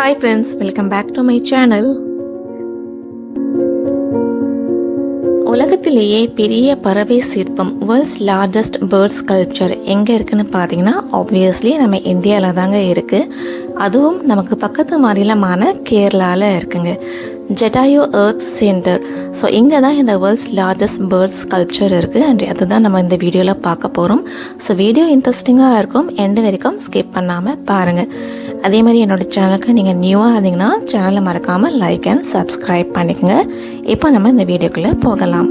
Hi friends, welcome back to my channel. உலகத்திலேயே பெரிய பறவை சிற்பம் வேர்ல்ட்ஸ் லார்ஜஸ்ட் பேர்ட் ஸ்கல்ப்சர் எங்கே இருக்குன்னு பார்த்தீங்கன்னா ஆப்வியஸ்லி நம்ம இந்தியாவில் தாங்க இருக்குது. அதுவும் நமக்கு பக்கத்து மாநிலமான கேரளாவில் இருக்குங்க. Jatayu earth centre. ஸோ இங்கே தான் இந்த வேர்ல்ட்ஸ் லார்ஜஸ்ட் பேர்ட் ஸ்கல்ப்சர் இருக்குது அண்ட் அதுதான் நம்ம இந்த வீடியோவில் பார்க்க போகிறோம். ஸோ வீடியோ இன்ட்ரெஸ்டிங்காக இருக்கும், எண்டு வரைக்கும் ஸ்கிப் பண்ணாமல் பாருங்கள். அதே மாதிரி என்னோடய சேனலுக்கு நீங்கள் நியூவாக இருந்தீங்கன்னா சேனலை மறக்காமல் லைக் அண்ட் சப்ஸ்கிரைப் பண்ணிக்கோங்க. இப்போ நம்ம இந்த வீடியோக்குள்ளே போகலாம்.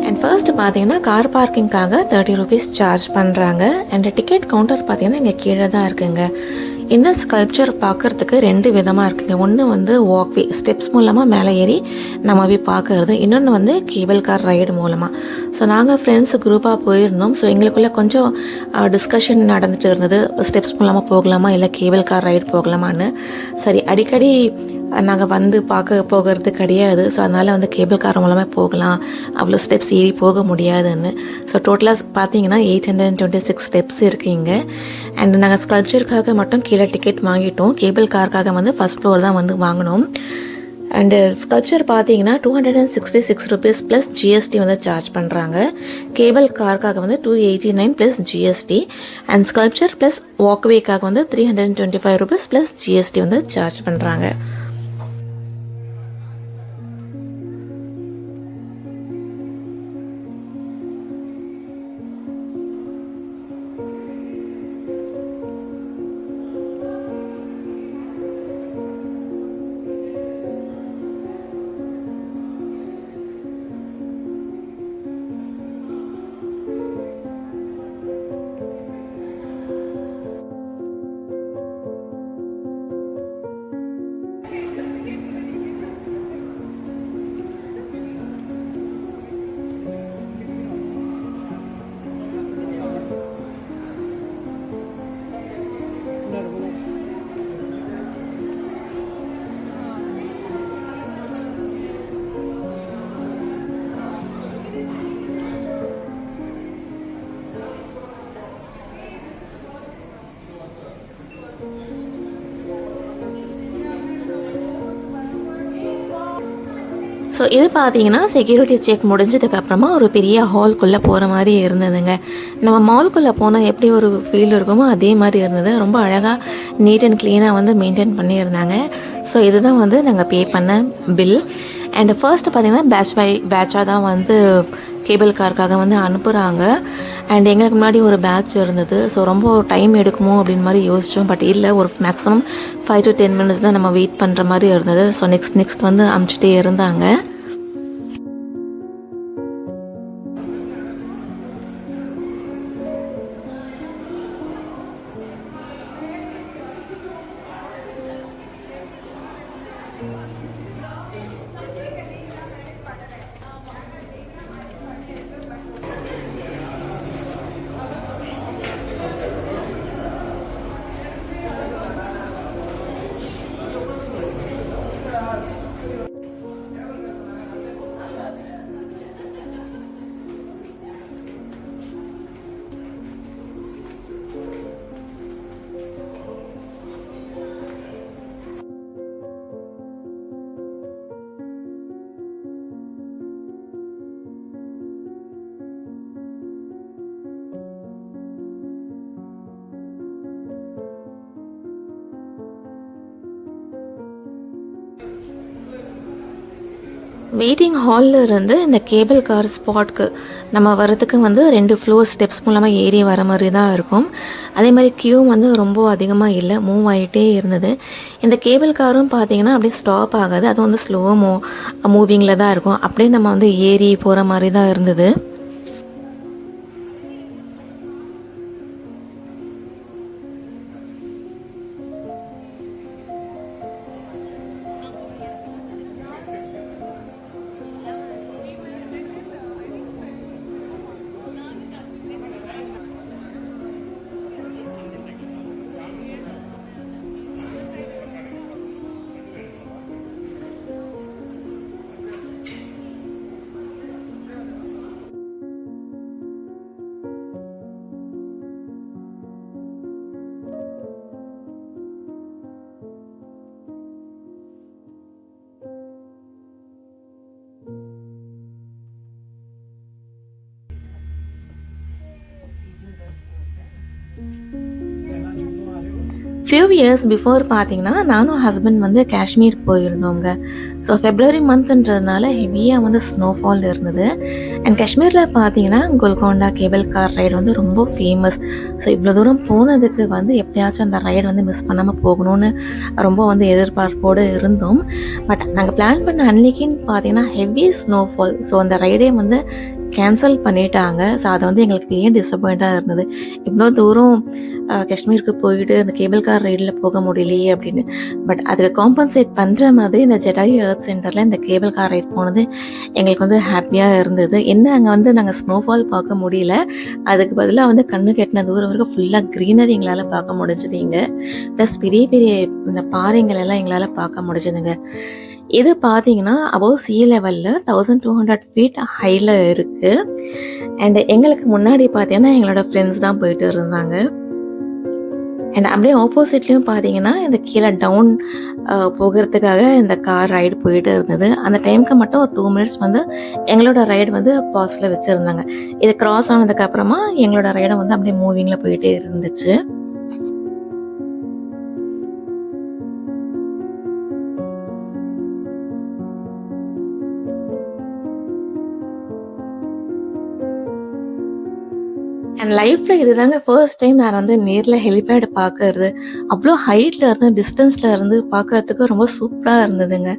அண்ட் ஃபர்ஸ்ட் பார்த்தீங்கன்னா கார் பார்க்கிங்காக 30 rupees சார்ஜ் பண்ணுறாங்க. அண்ட் டிக்கெட் கவுண்டர் பார்த்தீங்கன்னா இங்கே கீழே தான் இருக்குங்க. இந்த ஸ்கல்ப்சர் பார்க்குறதுக்கு 2 விதமாக இருக்குங்க. ஒன்று வந்து வாக்வே ஸ்டெப்ஸ் மூலமாக மேலே ஏறி நம்ம போய் பார்க்கறது, இன்னொன்று வந்து கேபிள் கார் ரைடு மூலமாக. ஸோ நாங்கள் ஃப்ரெண்ட்ஸ் குரூப்பாக போயிருந்தோம். ஸோ எங்களுக்குள்ளே கொஞ்சம் டிஸ்கஷன் நடந்துகிட்டு இருந்தது, ஸ்டெப்ஸ் மூலமாக போகலாமா இல்லை கேபிள் கார் ரைடு போகலாமான்னு. சரி, அடிக்கடி நாங்கள் வந்து போகிறது கிடையாது. ஸோ அதனால் வந்து கேபிள் கார் மூலமாக போகலாம், அவ்வளோ ஸ்டெப்ஸ் ஏறி போக முடியாதுன்னு. ஸோ டோட்டலாக பார்த்தீங்கன்னா 826 ஸ்டெப்ஸ் இருக்குங்க. அண்ட் நாங்கள் ஸ்கல்ப்சருக்காக மட்டும் கீழே டிக்கெட் வாங்கிட்டோம். கேபிள் காருக்காக வந்து ஃபஸ்ட் ஃப்ளோர் தான் வந்து வாங்கினோம். அண்டு ஸ்கல்ப்சர் பார்த்தீங்கன்னா 266 rupees ப்ளஸ் ஜிஎஸ்டி வந்து சார்ஜ் பண்ணுறாங்க. கேபிள் காருக்காக வந்து 289 plus GST. And sculpture plus வாக்வேக்காக வந்து 325 rupees ப்ளஸ் ஜிஎஸ்டி வந்து சார்ஜ் பண்ணுறாங்க. ஸோ இது பார்த்தீங்கன்னா செக்யூரிட்டி செக் முடிஞ்சதுக்கப்புறமா ஒரு பெரிய ஹால்குள்ளே போகிற மாதிரி இருந்ததுங்க. நம்ம மால்குள்ளே போனால் எப்படி ஒரு ஃபீல் இருக்குமோ அதே மாதிரி இருந்தது. ரொம்ப அழகாக நீட் அண்ட் க்ளீனாக வந்து மெயின்டைன் பண்ணியிருந்தாங்க. ஸோ இதுதான் வந்து நாங்கள் பே பண்ண பில். அண்ட் ஃபர்ஸ்ட்டு பார்த்திங்கன்னா பேட்ச் பை பேட்சாக தான் வந்து கேபிள் காருக்காக வந்து அனுப்புகிறாங்க. அண்ட் எங்களுக்கு முன்னாடி ஒரு பேட்ச் இருந்தது. ஸோ ரொம்ப டைம் எடுக்குமோ அப்படின்னு மாதிரி யோசித்தோம். பட் இல்லை, ஒரு மேக்ஸிமம் 5 to 10 minutes தான் நம்ம வெயிட் பண்ணுற மாதிரி இருந்தது. ஸோ நெக்ஸ்ட் வந்து அனுப்பிச்சிட்டே இருந்தாங்க. வெயிட்டிங் ஹாலில் இருந்து இந்த கேபிள் கார் ஸ்பாட்க்கு நம்ம வரதுக்கு வந்து 2 ஃப்ளோர் ஸ்டெப்ஸ் மூலமாக ஏறி வர மாதிரி தான் இருக்கும். அதே மாதிரி க்யூ வந்து ரொம்ப அதிகமாக இல்லை, மூவ் ஆகிட்டே இருந்தது. இந்த கேபிள் காரும் பார்த்தீங்கன்னா அப்படியே ஸ்டாப் ஆகாது, அது வந்து ஸ்லோ மூவிங்கில் தான் இருக்கும். அப்படியே நம்ம வந்து ஏறி போகிற மாதிரி தான் இருந்தது. ஃபியூ இயர்ஸ் பிஃபோர் பார்த்தீங்கன்னா நானும் ஹஸ்பண்ட் வந்து காஷ்மீர் போயிருந்தோங்க. ஸோ ஃபெப்ரவரி மந்த்ன்றதுனால ஹெவியாக வந்து ஸ்னோஃபால் இருந்தது. அண்ட் காஷ்மீரில் பார்த்தீங்கன்னா கோல்கொண்டா கேபிள் கார் ரைடு வந்து ரொம்ப ஃபேமஸ். ஸோ இவ்வளோ தூரம் போனதுக்கு வந்து எப்படியாச்சும் அந்த ரைடு வந்து மிஸ் பண்ணாமல் போகணும்னு ரொம்ப வந்து எதிர்பார்ப்போடு இருந்தோம். பட் நாங்கள் பிளான் பண்ண அன்னைக்குன்னு பார்த்தீங்கன்னா ஹெவி ஸ்னோஃபால். ஸோ அந்த ரைடே வந்து கேன்சல் பண்ணிட்டாங்க. ஸோ அது வந்து எங்களுக்கு பெரிய டிசப்பாயிண்ட்டாக இருந்தது. இவ்வளோ தூரம் காஷ்மீருக்கு போயிட்டு அந்த கேபிள் கார் ரைடில் போக முடியலையே அப்படின்னு. பட் அதுக்கு காம்பன்சேட் பண்ணுற மாதிரி இந்த ஜடாயு எர்த் சென்டரில் இந்த கேபிள் கார் ரைட் போனது எங்களுக்கு வந்து ஹாப்பியாக இருந்தது. என்ன அங்கே வந்து நாங்கள் ஸ்னோஃபால் பார்க்க முடியல, அதுக்கு பதிலாக வந்து கண்ணு கெட்டின தூரம் வரைக்கும் ஃபுல்லாக க்ரீனரி எங்களால் பார்க்க முடிஞ்சது இங்கே. ப்ளஸ் பெரிய பெரிய இந்த பாறைங்கள் எல்லாம் எங்களால் பார்க்க முடிஞ்சதுங்க. இது பார்த்தீங்கன்னா அபவ் சீ லெவலில் 1200 ஃபீட் ஹையில் இருக்குது. அண்ட் எங்களுக்கு முன்னாடி பார்த்தீங்கன்னா எங்களோட ஃப்ரெண்ட்ஸ் தான் போயிட்டு இருந்தாங்க. அண்ட் அப்படியே ஆப்போசிட்லேயும் பார்த்தீங்கன்னா இந்த கீழே டவுன் போகிறதுக்காக இந்த கார் ரைடு போயிட்டு இருந்தது. அந்த டைமுக்கு மட்டும் ஒரு 2 மினிட்ஸ் வந்து எங்களோட ரைடு வந்து பாஸில் வச்சுருந்தாங்க. இது கிராஸ் ஆனதுக்கப்புறமா எங்களோட ரைடை வந்து அப்படியே மூவிங்கில் போயிட்டே இருந்துச்சு. அண்ட் லைஃப்பில் இதுதாங்க ஃபர்ஸ்ட் டைம் நான் வந்து நேரில் ஹெலிபேட் பார்க்கறது. அவ்வளோ ஹைட்டில் இருந்து டிஸ்டன்ஸில் இருந்து பார்க்கறதுக்கு ரொம்ப சூப்பராக இருந்ததுங்க.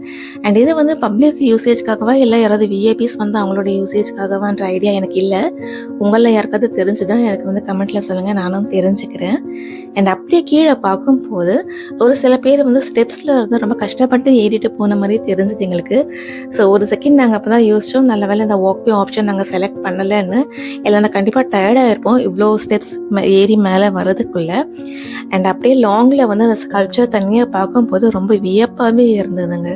அண்ட் இது வந்து பப்ளிக் யூசேஜ்க்காகவா இல்லை யாராவது விஐபிஸ் வந்து அவங்களோட யூசேஜ்க்காகவான்ற ஐடியா எனக்கு இல்லை. உங்களில் யாருக்காவது தெரிஞ்சுதான் எனக்கு வந்து கமெண்ட்டில் சொல்லுங்கள், நானும் தெரிஞ்சுக்கிறேன். அண்ட் அப்படியே கீழே பார்க்கும்போது ஒரு சில பேர் வந்து ஸ்டெப்ஸில் இருந்து ரொம்ப கஷ்டப்பட்டு ஏறிட்டு போன மாதிரி தெரிஞ்சுது எங்களுக்கு. ஸோ ஒரு செகண்ட் நாங்கள் அப்போ தான் யோசித்தோம், நல்ல வேலை இந்த வாக்வே ஆப்ஷன் நாங்கள் செலக்ட் பண்ணலைன்னு. இல்லைன்னா கண்டிப்பாக டயர்டாக இருப்போம் இவ்வளோ ஸ்டெப்ஸ் ஏறி மேலே வர்றதுக்குள்ளே. அண்ட் அப்படியே லாங்கில் வந்து அந்த ஸ்கல்ப்சர் தனியாக பார்க்கும்போது ரொம்ப வியப்பாகவே இருந்ததுங்க.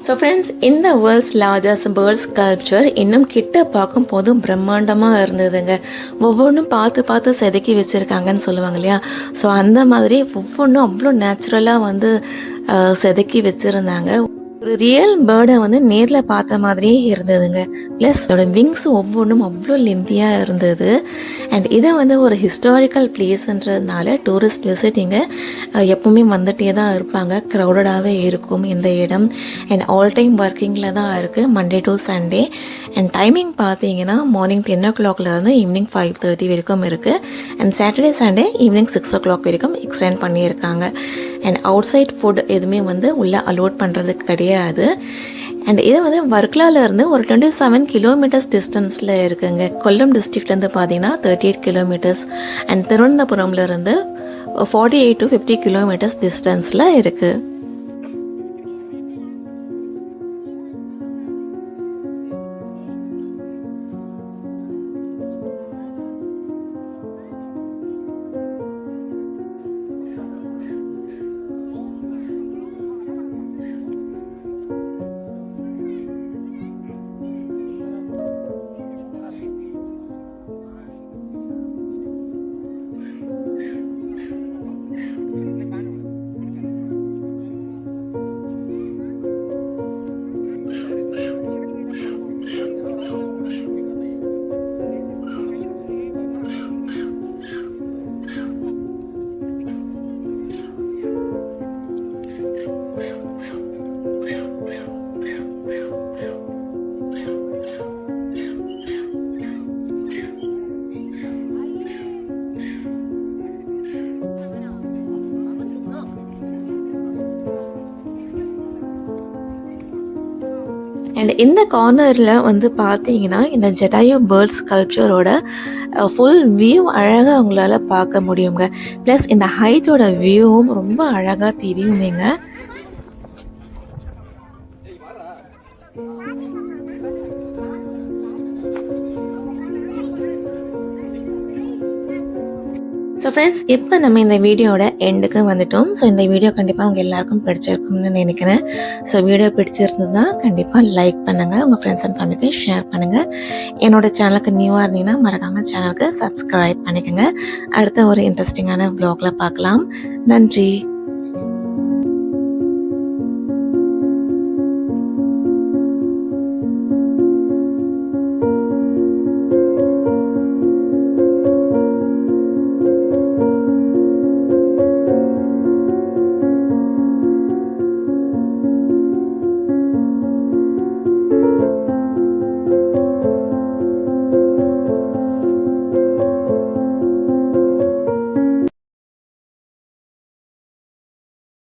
ஸோ ஃப்ரெண்ட்ஸ், இந்த வேர்ல்ட்ஸ் லார்ஜஸ்ட் பேர்ட் ஸ்கல்ப்சர் இன்னும் கிட்ட பார்க்கும் போதும் பிரம்மாண்டமாக இருந்ததுங்க. ஒவ்வொன்றும் பார்த்து பார்த்து செதுக்கி வச்சுருக்காங்கன்னு சொல்லுவாங்க இல்லையா. ஸோ அந்த மாதிரி ஒவ்வொன்றும் அவ்வளோ நேச்சுரலாக வந்து செதுக்கி வச்சுருந்தாங்க. ஒரு ரியல் பேர்டை வந்து நேரில் பார்த்த மாதிரியே இருந்ததுங்க. ப்ளஸ் அதோட விங்ஸ் ஒவ்வொன்றும் அவ்வளோ லென்த்தியாக இருந்தது. அண்ட் இதை வந்து ஒரு ஹிஸ்டாரிக்கல் பிளேஸ்ன்றதுனால டூரிஸ்ட் விசிட் இங்கே எப்பவுமே வந்துகிட்டே தான் இருப்பாங்க. க்ரௌடடாகவே இருக்கும் இந்த இடம். அண்ட் ஆல் டைம் ஒர்க்கிங்கில் தான் இருக்குது, Monday to Sunday. And timing பார்த்தீங்கன்னா மார்னிங் 10 o'clockலேருந்து ஈவினிங் 5:30 வரைக்கும் இருக்குது. And Saturday Sunday evening 6 o'clock வரைக்கும் எக்ஸ்டெண்ட் பண்ணியிருக்காங்க. அண்ட் அவுட் சைட் ஃபுட் எதுவுமே வந்து உள்ளே அலோட் பண்ணுறதுக்கு கிடையாது. அண்ட் இது வந்து வர்க்லாவிலேருந்து ஒரு 27 கிலோமீட்டர்ஸ் டிஸ்டன்ஸில் இருக்குங்க. கொல்லம் டிஸ்ட்ரிக்ட்லேருந்து பார்த்தீங்கன்னா 38 கிலோமீட்டர்ஸ். அண்ட் திருவனந்தபுரம்லேருந்து 48 to 50 கிலோமீட்டர்ஸ் டிஸ்டன்ஸில் இருக்குது. அண்ட் இந்த கார்னரில் வந்து பார்த்தீங்கன்னா இந்த ஜட்டாயு பேர்ட் ஸ்கல்ப்சரோட ஃபுல் வியூ அழகாக உங்களால் பார்க்க முடியுங்க. ப்ளஸ் இந்த ஹைட்டோட வியூவும் ரொம்ப அழகாக தெரியுமேங்க. ஸோ ஃப்ரெண்ட்ஸ், இப்போ நம்ம இந்த வீடியோட எண்டுக்கு வந்துட்டோம். ஸோ இந்த வீடியோ கண்டிப்பாக உங்கள் எல்லாருக்கும் பிடிச்சிருக்கும்னு நினைக்கிறேன். ஸோ வீடியோ பிடிச்சிருந்ததுன்னா கண்டிப்பாக லைக் பண்ணுங்கள், உங்கள் ஃப்ரெண்ட்ஸ் அண்ட் ஃபேமிலிக்கு ஷேர் பண்ணுங்கள். என்னோடய சேனலுக்கு நியூவாக இருந்தீங்கன்னா மறக்காமல் சேனலுக்கு சப்ஸ்கிரைப் பண்ணிக்கோங்க. அடுத்த ஒரு இன்ட்ரெஸ்டிங்கான வ்ளாகில் பார்க்கலாம். நன்றி.